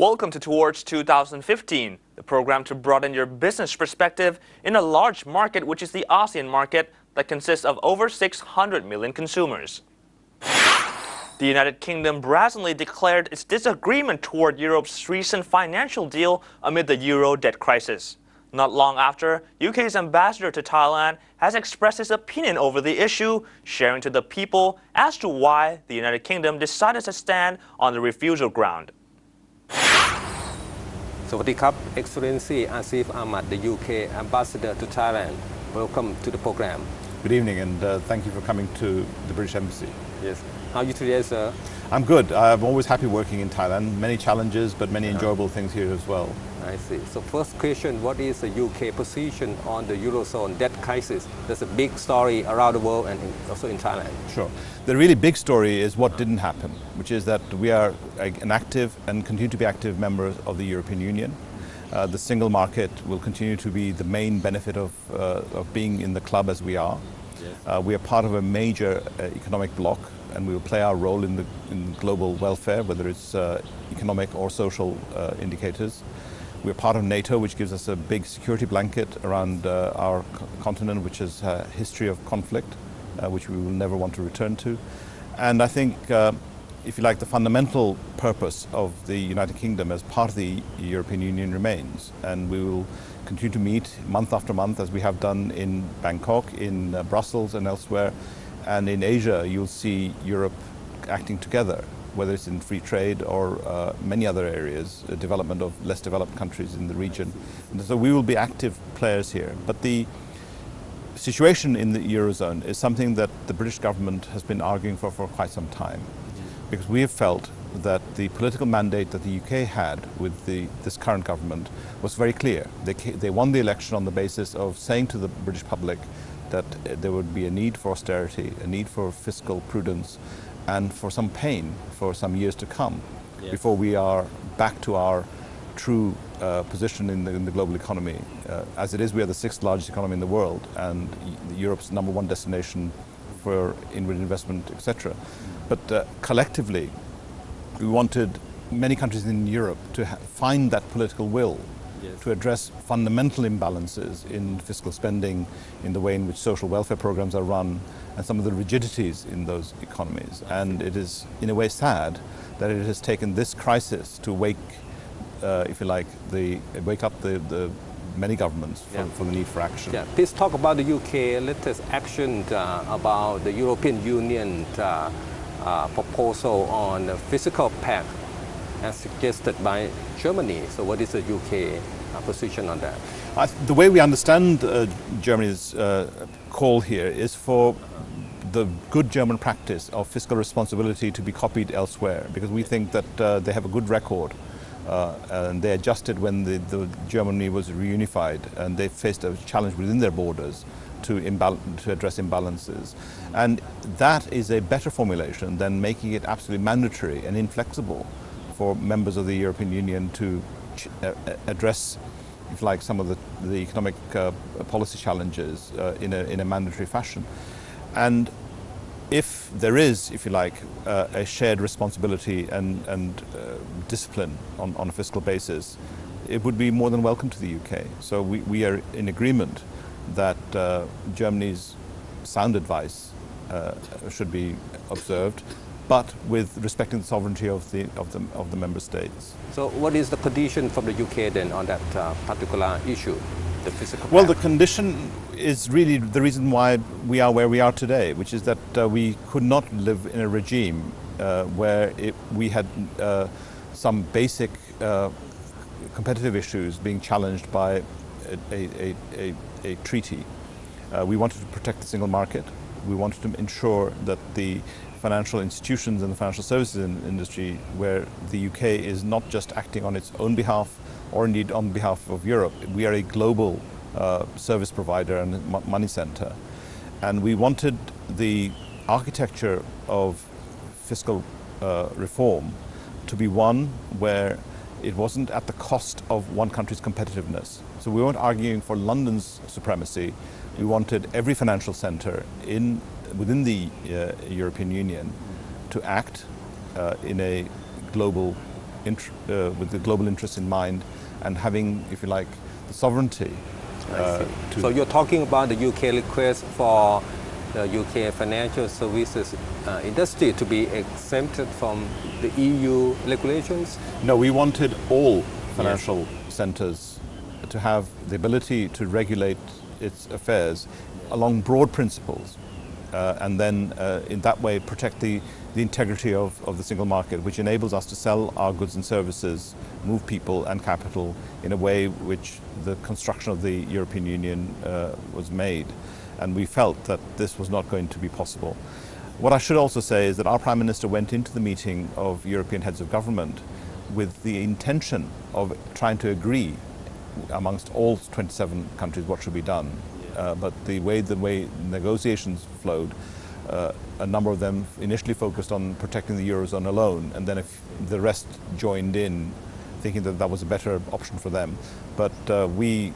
Welcome to Towards 2015, the program to broaden your business perspective in a large market, which is the ASEAN market that consists of over 600 million consumers. The United Kingdom brazenly declared its disagreement toward Europe's recent financial deal amid the euro debt crisis. Not long after, UK's ambassador to Thailand has expressed his opinion over the issue, sharing to the people as to why the United Kingdom decided to stand on the refusal ground. Sawadee Krap, Excellency Asif Ahmad, the UK Ambassador to Thailand. Welcome to the program. Good evening, and thank you for coming to the British Embassy. Yes. How are you today, sir? I'm good. I'm always happy working in Thailand. Many challenges, but many enjoyable things here as well. I see. So first question, what is the UK position on the Eurozone debt crisis? There's a big story around the world and also in Thailand. Sure. The really big story is what didn't happen, which is that we are an active and continue to be active member of the European Union. The single market will continue to be the main benefit of being in the club as we are. Yes. We are part of a major economic bloc, and we will play our role in global welfare, whether it's economic or social indicators. We're part of NATO, which gives us a big security blanket around our continent, which has a history of conflict, which we will never want to return to. And I think, if you like, the fundamental purpose of the United Kingdom as part of the European Union remains. And we will continue to meet month after month, as we have done in Bangkok, in Brussels and elsewhere. And in Asia, you'll see Europe acting together, whether it's in free trade or many other areas, development of less developed countries in the region. And so we will be active players here. But the situation in the Eurozone is something that the British government has been arguing for quite some time, because we have felt that the political mandate that the UK had with this current government was very clear. They won the election on the basis of saying to the British public that there would be a need for austerity, a need for fiscal prudence, and for some pain for some years to come, yes, before we are back to our true position in the global economy. As it is, we are the sixth largest economy in the world and Europe's #1 destination for inward investment, etc. But collectively, we wanted many countries in Europe to find that political will, yes, to address fundamental imbalances in fiscal spending, in the way in which social welfare programs are run, and some of the rigidities in those economies. And it is, in a way, sad that it has taken this crisis to wake, if you like, wake up the many governments for the need for action. Yeah. Please talk about the UK latest action about the European Union proposal on the fiscal pact as suggested by Germany. So what is the UK position on that? The way we understand Germany's call here is for the good German practice of fiscal responsibility to be copied elsewhere, because we think that they have a good record. And they adjusted when the Germany was reunified, and they faced a challenge within their borders to address imbalances. And that is a better formulation than making it absolutely mandatory and inflexible for members of the European Union to address, if you like, some of the economic policy challenges in a mandatory fashion. And if there is, if you like, a shared responsibility and discipline on a fiscal basis, it would be more than welcome to the UK. So we are in agreement that Germany's sound advice should be observed, but with respecting the sovereignty of the member states. So what is the condition from the UK then on that particular issue, the fiscal pact? Well, the condition is really the reason why we are where we are today, which is that we could not live in a regime where we had some basic competitive issues being challenged by a treaty. We wanted to protect the single market. We wanted to ensure that the financial institutions and the financial services industry, where the UK is not just acting on its own behalf or indeed on behalf of Europe. We are a global service provider and money center. And we wanted the architecture of fiscal reform to be one where it wasn't at the cost of one country's competitiveness. So we weren't arguing for London's supremacy. We wanted every financial center within the European Union to act in a global with the global interest in mind, and having, if you like, the sovereignty. So you're talking about the UK request for the UK financial services industry to be exempted from the EU regulations? No, we wanted all financial centres to have the ability to regulate its affairs along broad principles, and then in that way protect the integrity of the single market, which enables us to sell our goods and services, move people and capital in a way which the construction of the European Union was made. And we felt that this was not going to be possible. What I should also say is that our Prime Minister went into the meeting of European heads of government with the intention of trying to agree amongst all 27 countries what should be done. But the way negotiations flowed, a number of them initially focused on protecting the Eurozone alone, and then if the rest joined in, thinking that that was a better option for them. But we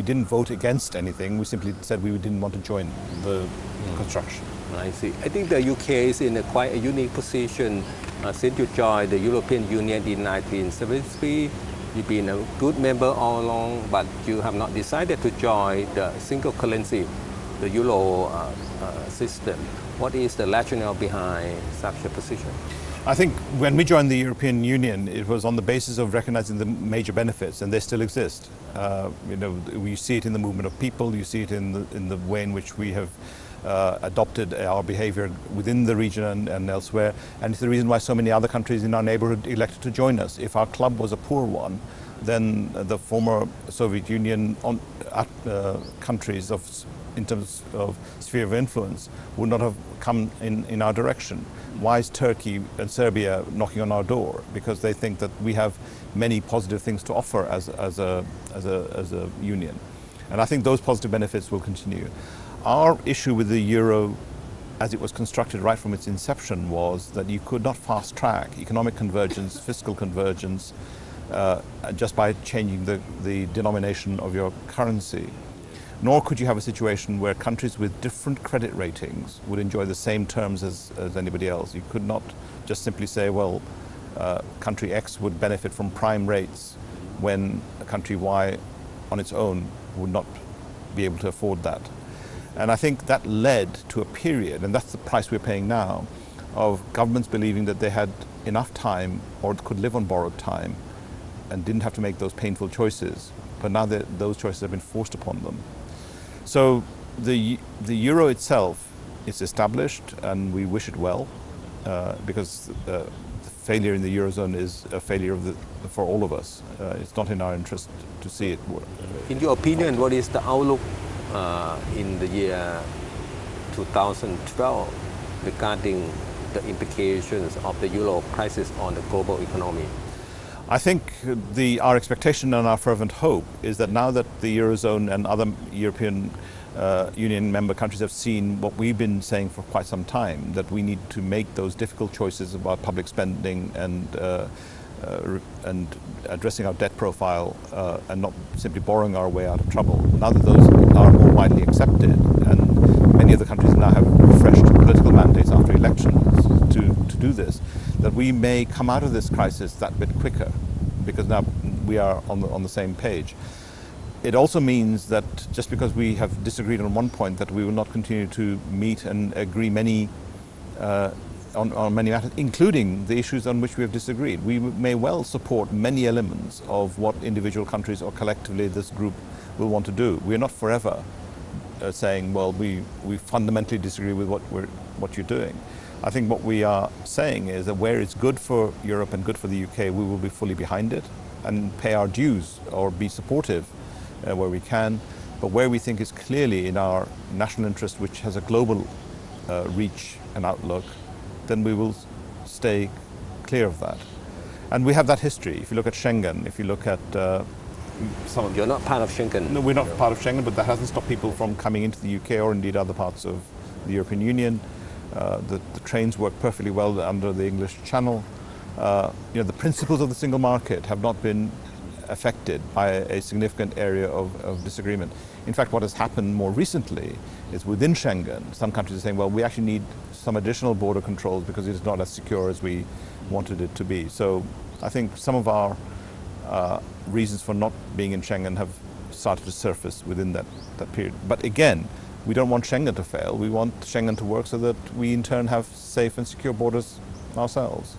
didn't vote against anything. We simply said we didn't want to join the construction. I see. I think the UK is in quite a unique position since you joined the European Union in 1973. You've been a good member all along, but you have not decided to join the single currency, the Euro system. What is the rationale behind such a position? I think when we joined the European Union, it was on the basis of recognizing the major benefits, and they still exist. We see it in the movement of people, you see it in the way in which we have adopted our behavior within the region and elsewhere, and it's the reason why so many other countries in our neighborhood elected to join us. If our club was a poor one, then the former Soviet Union countries in terms of sphere of influence would not have come in our direction. Why is Turkey and Serbia knocking on our door? Because they think that we have many positive things to offer as a union. And I think those positive benefits will continue. Our issue with the euro, as it was constructed right from its inception, was that you could not fast track economic convergence, fiscal convergence, just by changing the denomination of your currency. Nor could you have a situation where countries with different credit ratings would enjoy the same terms as anybody else. You could not just simply say, well, country X would benefit from prime rates when a country Y on its own would not be able to afford that. And I think that led to a period, and that's the price we're paying now, of governments believing that they had enough time or could live on borrowed time and didn't have to make those painful choices. But now those choices have been forced upon them. So the euro itself is established, and we wish it well, because the failure in the Eurozone is a failure for all of us. It's not in our interest to see it work. In your opinion, what is the outlook in the year 2012 regarding the implications of the euro crisis on the global economy? I think our expectation and our fervent hope is that now that the Eurozone and other European Union member countries have seen what we've been saying for quite some time, that we need to make those difficult choices about public spending and addressing our debt profile and not simply borrowing our way out of trouble. Now that those are more widely accepted, and many of the countries now have refreshed political mandates after elections to do this, that we may come out of this crisis that bit quicker, because now we are on the same page. It also means that just because we have disagreed on one point, that we will not continue to meet and agree on many matters, including the issues on which we have disagreed. We may well support many elements of what individual countries or collectively this group will want to do. We are not forever saying, well, we fundamentally disagree with what you're doing. I think what we are saying is that where it's good for Europe and good for the UK, we will be fully behind it and pay our dues or be supportive where we can. But where we think is clearly in our national interest, which has a global reach and outlook, then we will stay clear of that. And we have that history. If you look at Schengen, if you look at You're not part of Schengen. No, we're not part of Schengen, but that hasn't stopped people from coming into the UK or indeed other parts of the European Union. The trains work perfectly well under the English Channel. The principles of the single market have not been affected by a significant area of disagreement. In fact, what has happened more recently is within Schengen, some countries are saying, well, we actually need some additional border controls because it is not as secure as we wanted it to be. So I think some of our reasons for not being in Schengen have started to surface within that period. But again, we don't want Schengen to fail. We want Schengen to work so that we in turn have safe and secure borders ourselves.